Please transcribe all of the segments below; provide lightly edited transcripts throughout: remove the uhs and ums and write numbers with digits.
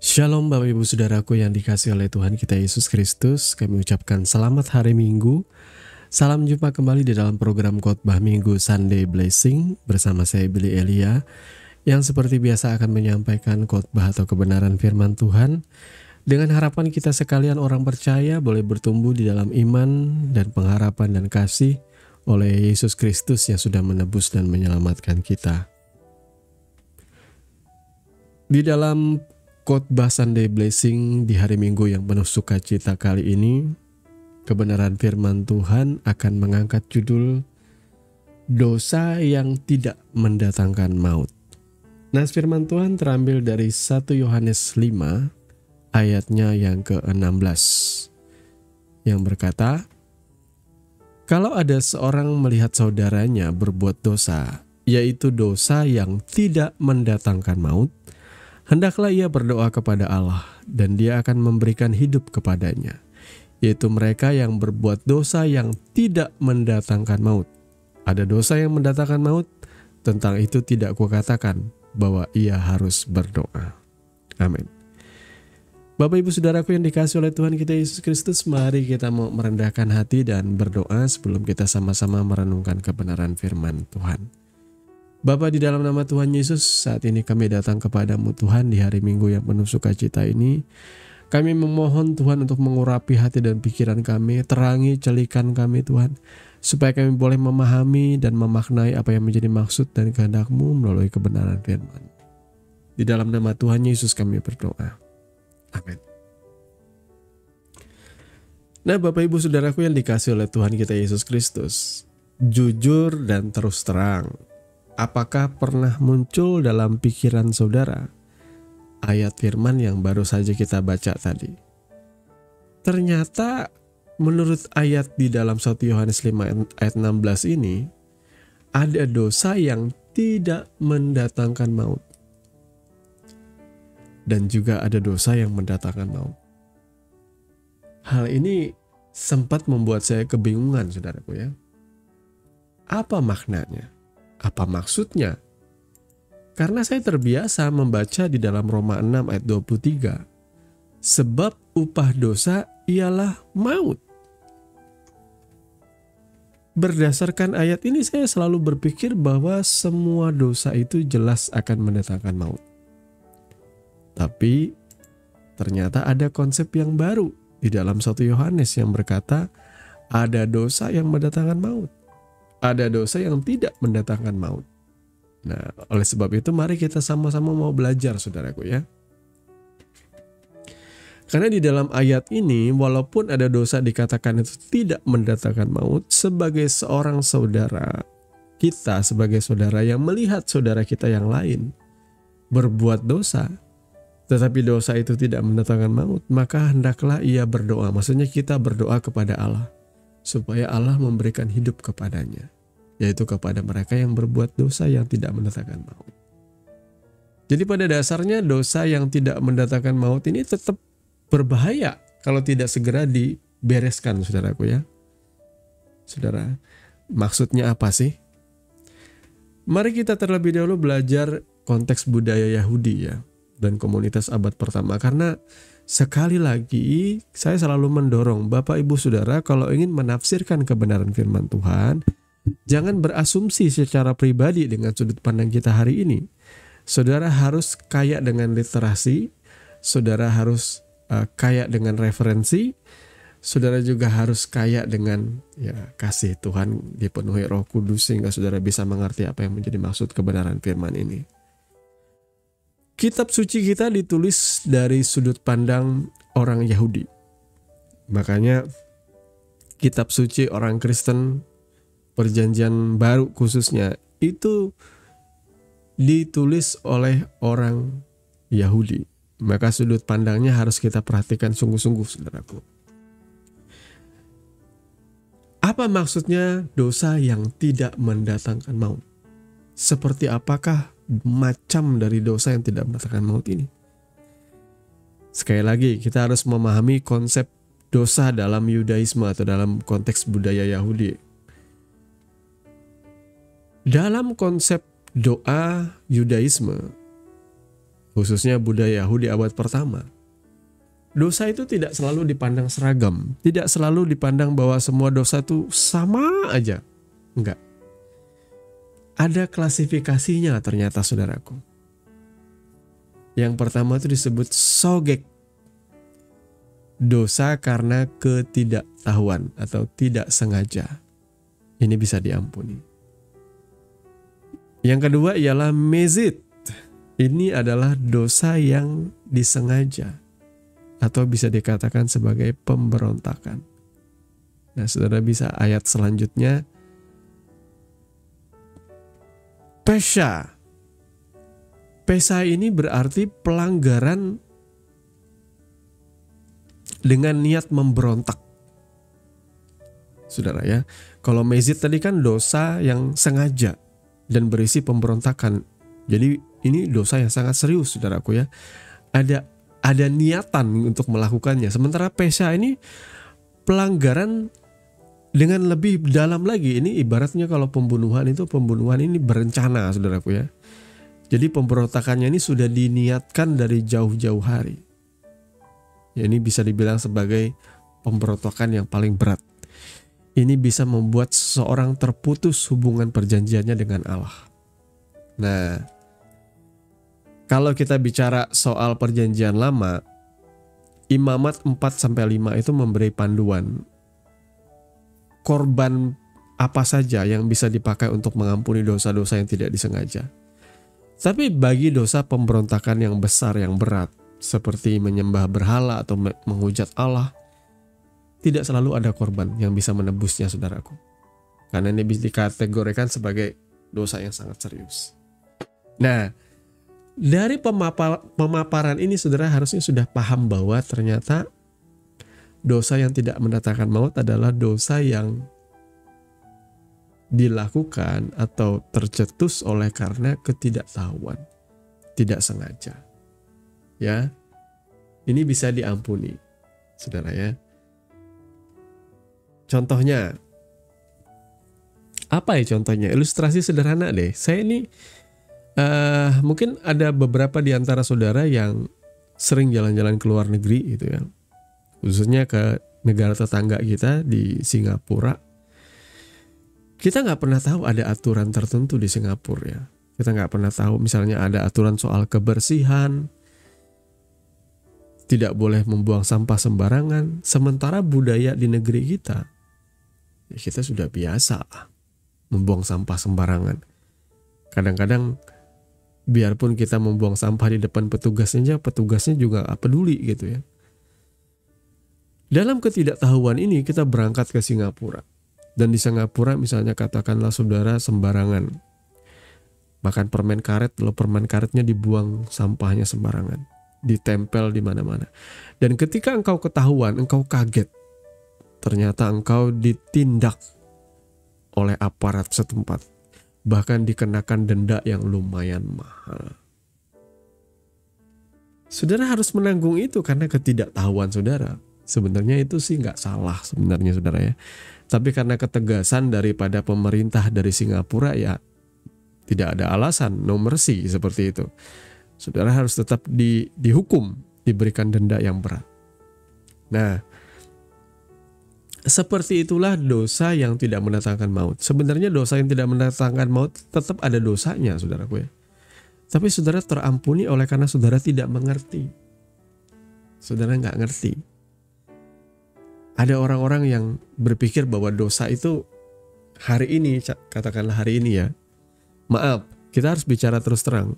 Shalom Bapak Ibu Saudaraku yang dikasihi oleh Tuhan kita Yesus Kristus. Kami ucapkan selamat hari Minggu. Salam jumpa kembali di dalam program Khotbah Minggu Sunday Blessing bersama saya Billy Elia yang seperti biasa akan menyampaikan khotbah atau kebenaran firman Tuhan dengan harapan kita sekalian orang percaya boleh bertumbuh di dalam iman dan pengharapan dan kasih oleh Yesus Kristus yang sudah menebus dan menyelamatkan kita. Di dalam khotbah Sunday Blessing di hari Minggu yang penuh sukacita kali ini, kebenaran firman Tuhan akan mengangkat judul Dosa yang tidak mendatangkan maut. Nah, firman Tuhan terambil dari 1 Yohanes 5 ayatnya yang ke-16 yang berkata, "Kalau ada seorang melihat saudaranya berbuat dosa, yaitu dosa yang tidak mendatangkan maut, hendaklah ia berdoa kepada Allah, dan Dia akan memberikan hidup kepadanya, yaitu mereka yang berbuat dosa yang tidak mendatangkan maut. Ada dosa yang mendatangkan maut, tentang itu tidak kukatakan bahwa ia harus berdoa." Amin. Bapak Ibu Saudaraku yang dikasihi oleh Tuhan kita Yesus Kristus, mari kita mau merendahkan hati dan berdoa sebelum kita sama-sama merenungkan kebenaran firman Tuhan. Bapa, di dalam nama Tuhan Yesus, saat ini kami datang kepadamu Tuhan di hari Minggu yang penuh sukacita ini. Kami memohon Tuhan untuk mengurapi hati dan pikiran kami, terangi celikan kami Tuhan, supaya kami boleh memahami dan memaknai apa yang menjadi maksud dan kehendak-Mu melalui kebenaran firman. Di dalam nama Tuhan Yesus kami berdoa. Amin. Nah, Bapak Ibu Saudaraku yang dikasihi oleh Tuhan kita Yesus Kristus, jujur dan terus terang, apakah pernah muncul dalam pikiran saudara ayat firman yang baru saja kita baca tadi? Ternyata menurut ayat di dalam 1 Yohanes 5 ayat 16 ini, ada dosa yang tidak mendatangkan maut. Dan juga ada dosa yang mendatangkan maut. Hal ini sempat membuat saya kebingungan, saudaraku ya. Apa maknanya? Apa maksudnya? Karena saya terbiasa membaca di dalam Roma 6 ayat 23. Sebab upah dosa ialah maut. Berdasarkan ayat ini saya selalu berpikir bahwa semua dosa itu jelas akan mendatangkan maut. Tapi ternyata ada konsep yang baru di dalam 1 Yohanes yang berkata ada dosa yang mendatangkan maut. Ada dosa yang tidak mendatangkan maut. Nah, oleh sebab itu mari kita sama-sama mau belajar, saudaraku ya. Karena di dalam ayat ini, walaupun ada dosa dikatakan itu tidak mendatangkan maut, sebagai seorang saudara, kita sebagai saudara yang melihat saudara kita yang lain berbuat dosa, tetapi dosa itu tidak mendatangkan maut, maka hendaklah ia berdoa. Maksudnya kita berdoa kepada Allah, supaya Allah memberikan hidup kepadanya, yaitu kepada mereka yang berbuat dosa yang tidak mendatangkan maut. Jadi pada dasarnya dosa yang tidak mendatangkan maut ini tetap berbahaya kalau tidak segera dibereskan, saudaraku ya. Saudara, maksudnya apa sih? Mari kita terlebih dahulu belajar konteks budaya Yahudi ya, dan komunitas abad pertama. Karena sekali lagi saya selalu mendorong Bapak Ibu Saudara kalau ingin menafsirkan kebenaran firman Tuhan, jangan berasumsi secara pribadi dengan sudut pandang kita hari ini. Saudara harus kaya dengan literasi, saudara harus kaya dengan referensi, saudara juga harus kaya dengan kasih Tuhan dipenuhi Roh Kudus sehingga saudara bisa mengerti apa yang menjadi maksud kebenaran firman ini. Kitab suci kita ditulis dari sudut pandang orang Yahudi. Makanya kitab suci orang Kristen, Perjanjian Baru khususnya, itu ditulis oleh orang Yahudi. Maka sudut pandangnya harus kita perhatikan sungguh-sungguh, saudaraku. Apa maksudnya dosa yang tidak mendatangkan maut? Seperti apakah macam dari dosa yang tidak mendatangkan maut ini? Sekali lagi, kita harus memahami konsep dosa dalam Yudaisme atau dalam konteks budaya Yahudi. Dalam konsep doa Yudaisme, khususnya budaya Yahudi abad pertama. Dosa itu tidak selalu dipandang seragam, tidak selalu dipandang bahwa semua dosa itu sama aja. Enggak. Ada klasifikasinya ternyata saudaraku. Yang pertama itu disebut sogek. Dosa karena ketidaktahuan atau tidak sengaja. Ini bisa diampuni. Yang kedua ialah mezid. Ini adalah dosa yang disengaja atau bisa dikatakan sebagai pemberontakan. Nah, saudara bisa ayat selanjutnya. Pesha. Pesha ini berarti pelanggaran dengan niat memberontak. Saudara ya, kalau mezid tadi kan dosa yang sengaja dan berisi pemberontakan. Jadi ini dosa yang sangat serius saudaraku ya. Ada niatan untuk melakukannya. Sementara pesha ini pelanggaran dengan lebih dalam lagi. Ini ibaratnya kalau pembunuhan ini berencana saudaraku ya. Jadi pemberontakannya ini sudah diniatkan dari jauh-jauh hari. Ya, ini bisa dibilang sebagai pemberontakan yang paling berat. Ini bisa membuat seseorang terputus hubungan perjanjiannya dengan Allah. Nah, kalau kita bicara soal perjanjian lama, Imamat 4-5 itu memberi panduan korban apa saja yang bisa dipakai untuk mengampuni dosa-dosa yang tidak disengaja. Tapi bagi dosa pemberontakan yang besar, yang berat, seperti menyembah berhala atau menghujat Allah, tidak selalu ada korban yang bisa menebusnya saudaraku. Karena ini bisa dikategorikan sebagai dosa yang sangat serius. Nah, dari pemaparan ini saudara harusnya sudah paham bahwa ternyata dosa yang tidak mendatangkan maut adalah dosa yang dilakukan atau tercetus oleh karena ketidaktahuan, tidak sengaja. Ya, ini bisa diampuni, saudara ya. Contohnya, apa ya contohnya? Ilustrasi sederhana deh. Saya ini mungkin ada beberapa di antara saudara yang sering jalan-jalan ke luar negeri gitu ya, khususnya ke negara tetangga kita di Singapura. Kita nggak pernah tahu ada aturan tertentu di Singapura ya. Kita nggak pernah tahu misalnya ada aturan soal kebersihan, tidak boleh membuang sampah sembarangan. Sementara budaya di negeri kita, ya kita sudah biasa membuang sampah sembarangan. Kadang-kadang biarpun kita membuang sampah di depan petugasnya juga gak peduli gitu ya. Dalam ketidaktahuan ini kita berangkat ke Singapura. Dan di Singapura misalnya katakanlah saudara sembarangan makan permen karet, lalu permen karetnya dibuang sampahnya sembarangan, ditempel di mana-mana. Dan ketika engkau ketahuan, engkau kaget. Ternyata engkau ditindak oleh aparat setempat. Bahkan dikenakan denda yang lumayan mahal. Saudara harus menanggung itu karena ketidaktahuan saudara. Sebenarnya itu sih nggak salah sebenarnya saudara ya. Tapi karena ketegasan daripada pemerintah dari Singapura ya tidak ada alasan, no mercy seperti itu. Saudara harus tetap dihukum, diberikan denda yang berat. Nah, seperti itulah dosa yang tidak mendatangkan maut. Sebenarnya dosa yang tidak mendatangkan maut tetap ada dosanya saudaraku ya. Tapi saudara terampuni oleh karena saudara tidak mengerti. Saudara nggak ngerti. Ada orang-orang yang berpikir bahwa dosa itu hari ini, katakanlah hari ini ya. Maaf, kita harus bicara terus terang.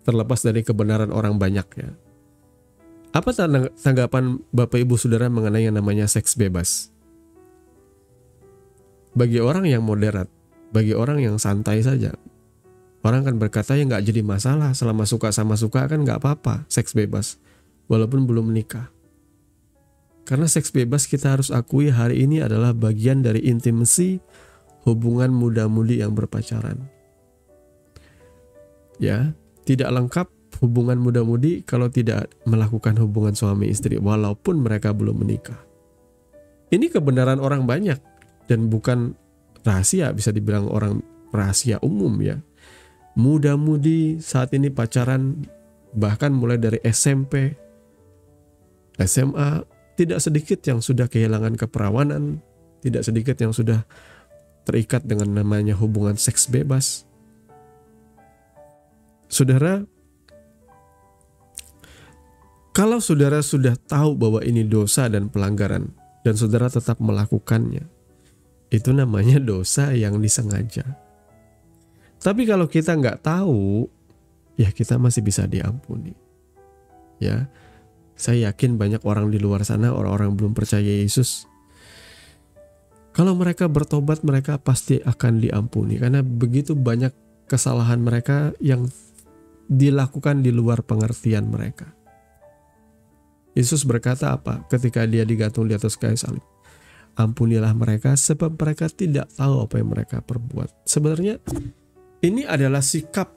Terlepas dari kebenaran orang banyak ya. Apa tanggapan Bapak Ibu Saudara mengenai yang namanya seks bebas? Bagi orang yang moderat, bagi orang yang santai saja, orang kan berkata ya nggak jadi masalah, selama suka sama suka kan nggak apa-apa, seks bebas, walaupun belum menikah. Karena seks bebas kita harus akui hari ini adalah bagian dari intimasi hubungan muda-mudi yang berpacaran. Ya, tidak lengkap hubungan muda-mudi kalau tidak melakukan hubungan suami istri walaupun mereka belum menikah. Ini kebenaran orang banyak dan bukan rahasia, bisa dibilang orang rahasia umum ya. Muda-mudi saat ini pacaran Bahkan mulai dari SMP, SMA, tidak sedikit yang sudah kehilangan keperawanan, tidak sedikit yang sudah terikat dengan namanya hubungan seks bebas. Saudara, kalau saudara sudah tahu bahwa ini dosa dan pelanggaran, dan saudara tetap melakukannya, itu namanya dosa yang disengaja. Tapi kalau kita nggak tahu, ya kita masih bisa diampuni. Ya, saya yakin banyak orang di luar sana, orang-orang yang belum percaya Yesus, kalau mereka bertobat, mereka pasti akan diampuni. Karena begitu banyak kesalahan mereka yang dilakukan di luar pengertian mereka. Yesus berkata apa ketika dia digantung di atas kayu salib? Ampunilah mereka sebab mereka tidak tahu apa yang mereka perbuat. Sebenarnya ini adalah sikap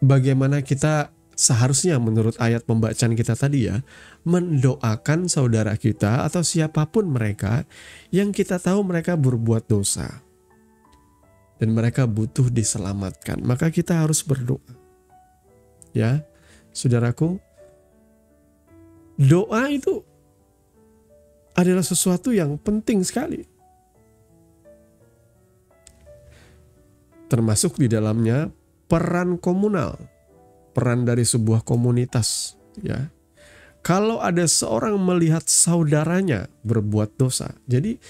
bagaimana kita seharusnya menurut ayat pembacaan kita tadi ya, mendoakan saudara kita atau siapapun mereka yang kita tahu mereka berbuat dosa dan mereka butuh diselamatkan. Maka kita harus berdoa. Ya, saudaraku, doa itu adalah sesuatu yang penting sekali. Termasuk di dalamnya peran komunal, peran dari sebuah komunitas, ya. Kalau ada seorang melihat saudaranya berbuat dosa, jadi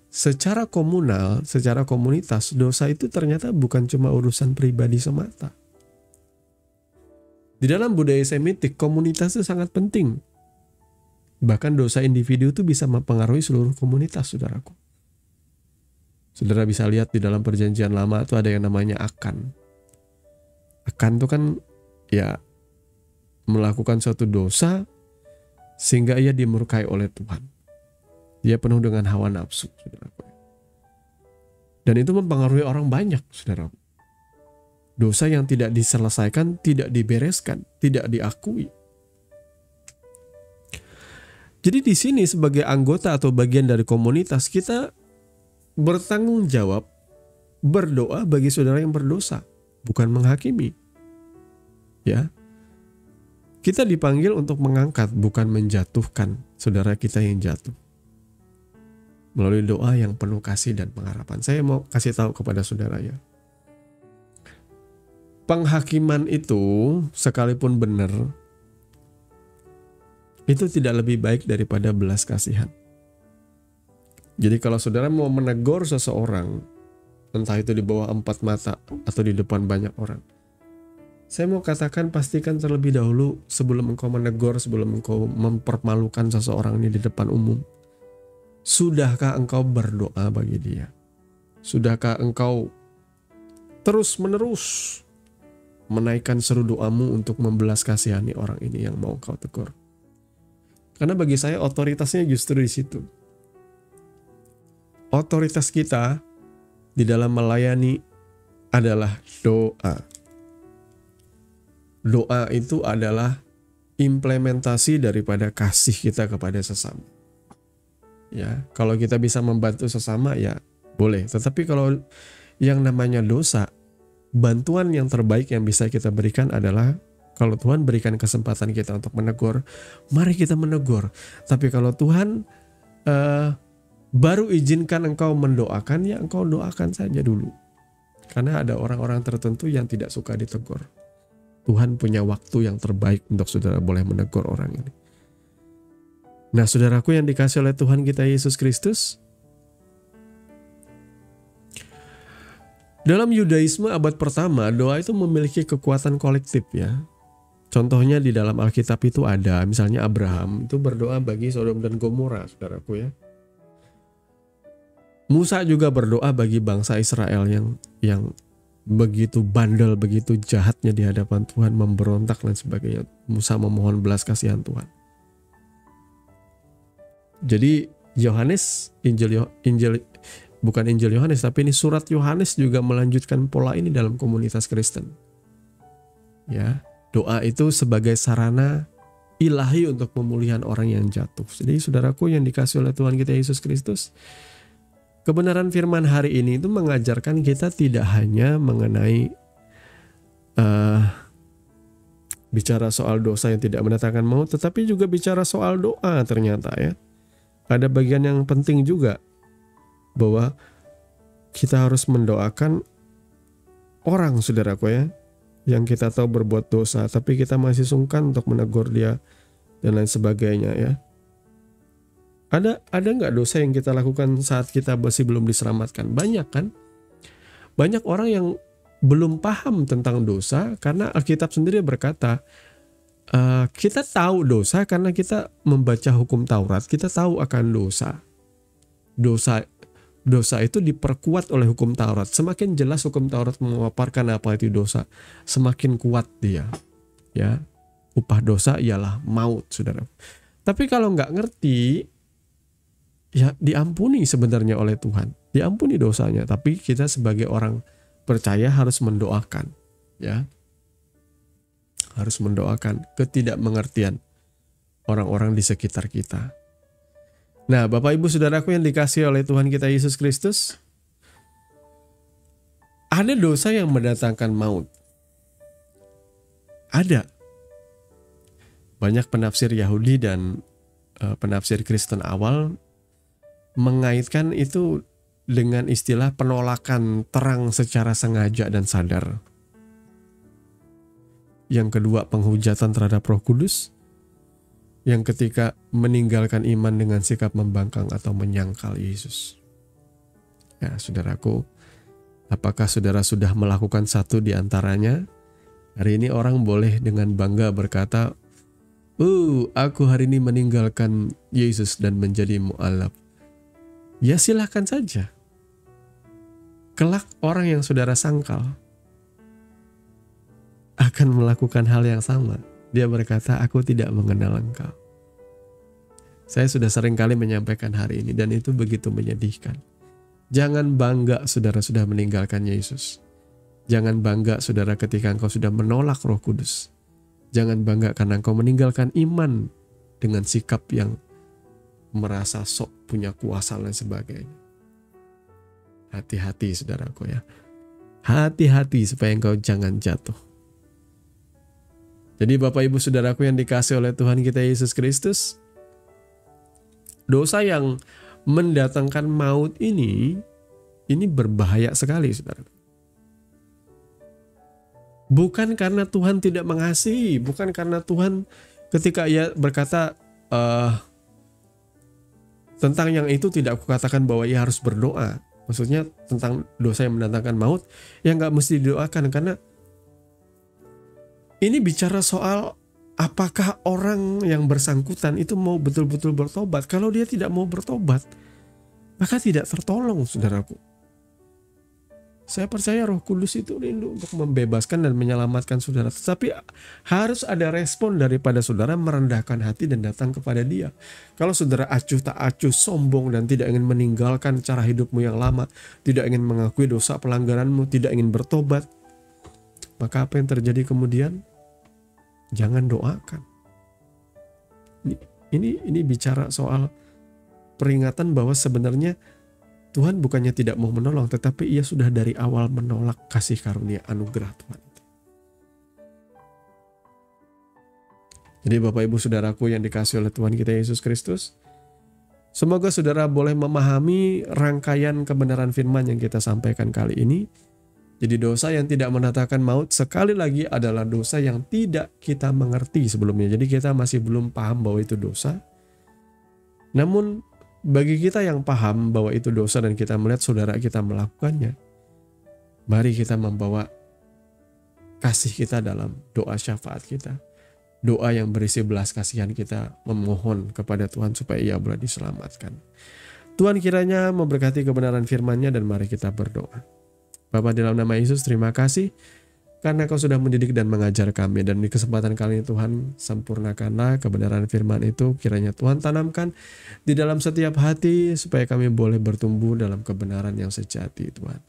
secara komunal, secara komunitas, dosa itu ternyata bukan cuma urusan pribadi semata. Di dalam budaya Semitik, komunitas itu sangat penting. Bahkan dosa individu itu bisa mempengaruhi seluruh komunitas, saudaraku. Saudara bisa lihat di dalam perjanjian lama itu ada yang namanya Akan. Akan itu kan ya melakukan suatu dosa sehingga ia dimurkai oleh Tuhan. Dia penuh dengan hawa nafsu, saudaraku. Dan itu mempengaruhi orang banyak, saudaraku. Dosa yang tidak diselesaikan, tidak dibereskan, tidak diakui. Jadi di sini sebagai anggota atau bagian dari komunitas, kita bertanggung jawab berdoa bagi saudara yang berdosa, bukan menghakimi. Ya. Kita dipanggil untuk mengangkat, bukan menjatuhkan saudara kita yang jatuh. Melalui doa yang penuh kasih dan pengharapan. Saya mau kasih tahu kepada saudara ya. Penghakiman itu sekalipun benar, itu tidak lebih baik daripada belas kasihan. Jadi kalau saudara mau menegur seseorang, entah itu di bawah 4 mata atau di depan banyak orang, saya mau katakan pastikan terlebih dahulu sebelum engkau menegur, sebelum engkau mempermalukan seseorang ini di depan umum. Sudahkah engkau berdoa bagi dia? Sudahkah engkau terus-menerus menaikkan seru doamu untuk membelas kasihani orang ini yang mau engkau tegur? Karena bagi saya otoritasnya justru di situ. Otoritas kita di dalam melayani adalah doa. Doa itu adalah implementasi daripada kasih kita kepada sesama. Ya, kalau kita bisa membantu sesama ya boleh. Tetapi kalau yang namanya dosa, bantuan yang terbaik yang bisa kita berikan adalah kalau Tuhan berikan kesempatan kita untuk menegur, mari kita menegur. Tapi kalau Tuhan baru izinkan engkau mendoakan, ya engkau doakan saja dulu. Karena ada orang-orang tertentu yang tidak suka ditegur. Tuhan punya waktu yang terbaik untuk saudara boleh menegur orang ini. Nah, saudaraku yang dikasih oleh Tuhan kita Yesus Kristus, dalam Yudaisme abad pertama, doa itu memiliki kekuatan kolektif ya. Contohnya di dalam Alkitab itu ada, misalnya Abraham itu berdoa bagi Sodom dan Gomora, saudaraku ya. Musa juga berdoa bagi bangsa Israel yang begitu bandel, begitu jahatnya di hadapan Tuhan, memberontak dan sebagainya. Musa memohon belas kasihan Tuhan. Jadi Yohanes, bukan Injil Yohanes, tapi ini surat Yohanes juga melanjutkan pola ini dalam komunitas Kristen. Ya, doa itu sebagai sarana ilahi untuk pemulihan orang yang jatuh. Jadi saudaraku yang dikasih oleh Tuhan kita Yesus Kristus, kebenaran firman hari ini itu mengajarkan kita tidak hanya mengenai bicara soal dosa yang tidak mendatangkan maut, tetapi juga bicara soal doa ternyata ya. Ada bagian yang penting juga bahwa kita harus mendoakan orang, saudaraku ya, yang kita tahu berbuat dosa, tapi kita masih sungkan untuk menegur dia dan lain sebagainya ya. Ada nggak dosa yang kita lakukan saat kita masih belum diselamatkan? Banyak kan? Banyak orang yang belum paham tentang dosa karena Alkitab sendiri berkata, kita tahu dosa karena kita membaca hukum Taurat, kita tahu akan dosa. Dosa itu diperkuat oleh hukum Taurat. Semakin jelas hukum Taurat memaparkan apa itu dosa, semakin kuat dia. Ya, upah dosa ialah maut, saudara. Tapi kalau nggak ngerti, ya diampuni sebenarnya oleh Tuhan. Diampuni dosanya, tapi kita sebagai orang percaya harus mendoakan, ya. Harus mendoakan ketidakmengertian orang-orang di sekitar kita. Nah, Bapak Ibu Saudaraku yang dikasihi oleh Tuhan kita Yesus Kristus, ada dosa yang mendatangkan maut. Ada. Banyak penafsir Yahudi dan penafsir Kristen awal mengaitkan itu dengan istilah penolakan terang secara sengaja dan sadar. Yang kedua, penghujatan terhadap Roh Kudus. Yang ketiga, meninggalkan iman dengan sikap membangkang atau menyangkal Yesus. Ya, saudaraku, apakah saudara sudah melakukan satu di antaranya? Hari ini orang boleh dengan bangga berkata, aku hari ini meninggalkan Yesus dan menjadi mu'alaf. Ya silahkan saja. Kelak orang yang saudara sangkal akan melakukan hal yang sama. Dia berkata, aku tidak mengenal engkau. Saya sudah sering kali menyampaikan hari ini dan itu begitu menyedihkan. Jangan bangga saudara sudah meninggalkan Yesus. Jangan bangga saudara ketika engkau sudah menolak Roh Kudus. Jangan bangga karena engkau meninggalkan iman dengan sikap yang merasa sok punya kuasa dan sebagainya. Hati-hati saudaraku ya. Hati-hati supaya engkau jangan jatuh. Jadi Bapak Ibu Saudaraku yang dikasihi oleh Tuhan kita Yesus Kristus, dosa yang mendatangkan maut ini berbahaya sekali, saudara. Bukan karena Tuhan tidak mengasihi, bukan karena Tuhan ketika ia berkata tentang yang itu tidak aku katakan bahwa ia harus berdoa. Maksudnya tentang dosa yang mendatangkan maut, ya nggak mesti didoakan karena ini bicara soal apakah orang yang bersangkutan itu mau betul-betul bertobat. Kalau dia tidak mau bertobat, maka tidak tertolong, saudaraku. Saya percaya Roh Kudus itu rindu untuk membebaskan dan menyelamatkan saudara. Tetapi harus ada respon daripada saudara merendahkan hati dan datang kepada Dia. Kalau saudara acuh tak acuh, sombong dan tidak ingin meninggalkan cara hidupmu yang lama, tidak ingin mengakui dosa pelanggaranmu, tidak ingin bertobat, maka apa yang terjadi kemudian? Jangan doakan. Ini bicara soal peringatan bahwa sebenarnya Tuhan bukannya tidak mau menolong, tetapi ia sudah dari awal menolak kasih karunia anugerah Tuhan. Jadi Bapak Ibu Saudaraku yang dikasihi oleh Tuhan kita Yesus Kristus, semoga saudara boleh memahami rangkaian kebenaran firman yang kita sampaikan kali ini. Jadi dosa yang tidak mendatangkan maut sekali lagi adalah dosa yang tidak kita mengerti sebelumnya. Jadi kita masih belum paham bahwa itu dosa. Namun bagi kita yang paham bahwa itu dosa dan kita melihat saudara kita melakukannya, mari kita membawa kasih kita dalam doa syafaat kita. Doa yang berisi belas kasihan kita memohon kepada Tuhan supaya ia boleh diselamatkan. Tuhan kiranya memberkati kebenaran firman-Nya dan mari kita berdoa. Bapa, dalam nama Yesus, terima kasih karena Kau sudah mendidik dan mengajar kami. Dan di kesempatan kali ini Tuhan, sempurnakanlah kebenaran firman itu. Kiranya Tuhan tanamkan di dalam setiap hati supaya kami boleh bertumbuh dalam kebenaran yang sejati, Tuhan.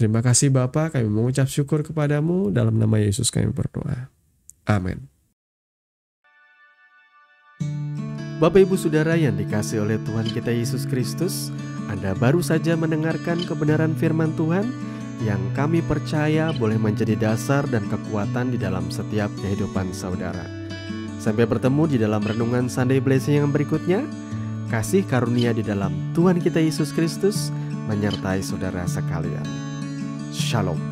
Terima kasih Bapa, kami mengucap syukur kepadamu. Dalam nama Yesus kami berdoa. Amin. Bapak Ibu Saudara yang dikasihi oleh Tuhan kita Yesus Kristus, Anda baru saja mendengarkan kebenaran firman Tuhan. yang kami percaya boleh menjadi dasar dan kekuatan di dalam setiap kehidupan saudara. Sampai bertemu di dalam renungan Sunday Blessing yang berikutnya. Kasih karunia di dalam Tuhan kita Yesus Kristus menyertai saudara sekalian. Shalom.